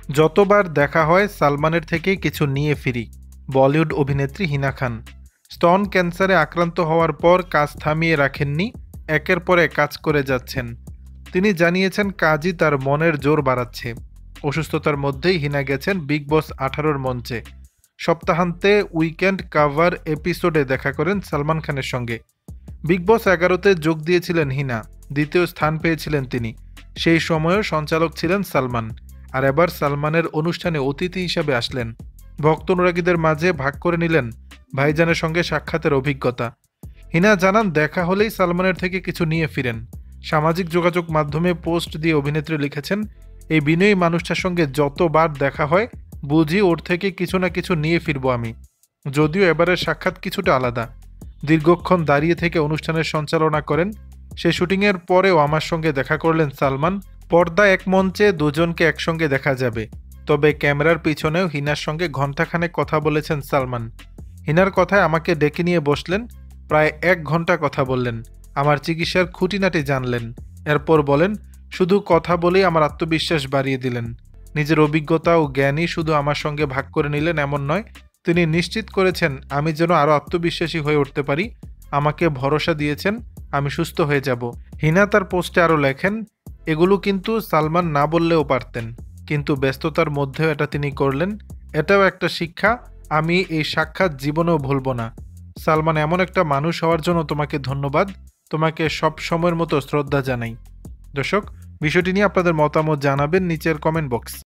যতবার দেখা হয় সালমানের থেকে কিছু নিয়ে ফিরি। বলিউড অভিনেত্রী হিনা খান স্তন ক্যান্সারে আক্রান্ত হওয়ার পর কাজ থামিয়ে রাখেননি, একের পর এক কাজ করে যাচ্ছেন। তিনি জানিয়েছেন কাজই তার মনের জোর বাড়াচ্ছে। অসুস্থতার মধ্যেই হিনা গেছেন বিগ বস 18-র মঞ্চে। সপ্তাহান্তে উইকেন্ড কাভার এপিসোডে দেখা করেন সালমান খানের সঙ্গে। বিগ বস 11-তে যোগ দিয়েছিলেন হিনা, দ্বিতীয় স্থান পেয়েছিলেন তিনি। সেই সময়েও সঞ্চালক ছিলেন সালমান। আর এবার সালমানের অনুষ্ঠানে অতিথি হিসেবে আসলেন। ভক্ত অনুরাগীদের মাঝে ভাগ করে নিলেন ভাইজানের সঙ্গে সাক্ষাতের অভিজ্ঞতা। হিনা জানান দেখা হলেই সালমানের থেকে কিছু নিয়ে ফিরেন। সামাজিক যোগাযোগ মাধ্যমে পোস্ট দিয়ে অভিনেত্রী লিখেছেন, এই বিনয়ী মানুষটার সঙ্গে যতবার দেখা হয় বুঝি ওর থেকে কিছু না কিছু নিয়ে ফিরবো আমি। যদিও এবারের সাক্ষাৎ কিছুটা আলাদা। দীর্ঘক্ষণ দাঁড়িয়ে থেকে অনুষ্ঠানের সঞ্চালনা করেন। সে শুটিংয়ের পরেও আমার সঙ্গে দেখা করলেন সালমান। পর্দা এক মঞ্চে দুজনকে একসঙ্গে দেখা যাবে, তবে ক্যামেরার পিছনেও হিনার সঙ্গে ঘণ্টাখানেক কথা বলেছেন সালমান। হিনার কথায় আমাকে ডেকে নিয়ে বসলেন, প্রায় 1 ঘণ্টা কথা বললেন, আমার চিকিৎসার খুঁটিনাটি জানলেন। এরপর বলেন, শুধু কথা বলেই আমার আত্মবিশ্বাস বাড়িয়ে দিলেন। নিজের অভিজ্ঞতা ও জ্ঞানই শুধু আমার সঙ্গে ভাগ করে নিলেন এমন নয়, তিনি নিশ্চিত করেছেন আমি যেন আরও আত্মবিশ্বাসী হয়ে উঠতে পারি। আমাকে ভরসা দিয়েছেন আমি সুস্থ হয়ে যাব। হিনা তার পোস্টে আরও লেখেন, এগুলো কিন্তু সালমান না বললেও পারতেন, কিন্তু ব্যস্ততার মধ্যেও এটা তিনি করলেন। এটাও একটা শিক্ষা, আমি এই সাক্ষাৎ জীবনেও ভুলব না। সালমান, এমন একটা মানুষ হওয়ার জন্য তোমাকে ধন্যবাদ। তোমাকে সব সময়ের মতো শ্রদ্ধা জানাই। দর্শক, বিষয়টি নিয়ে আপনাদের মতামত জানাবেন নিচের কমেন্ট বক্স।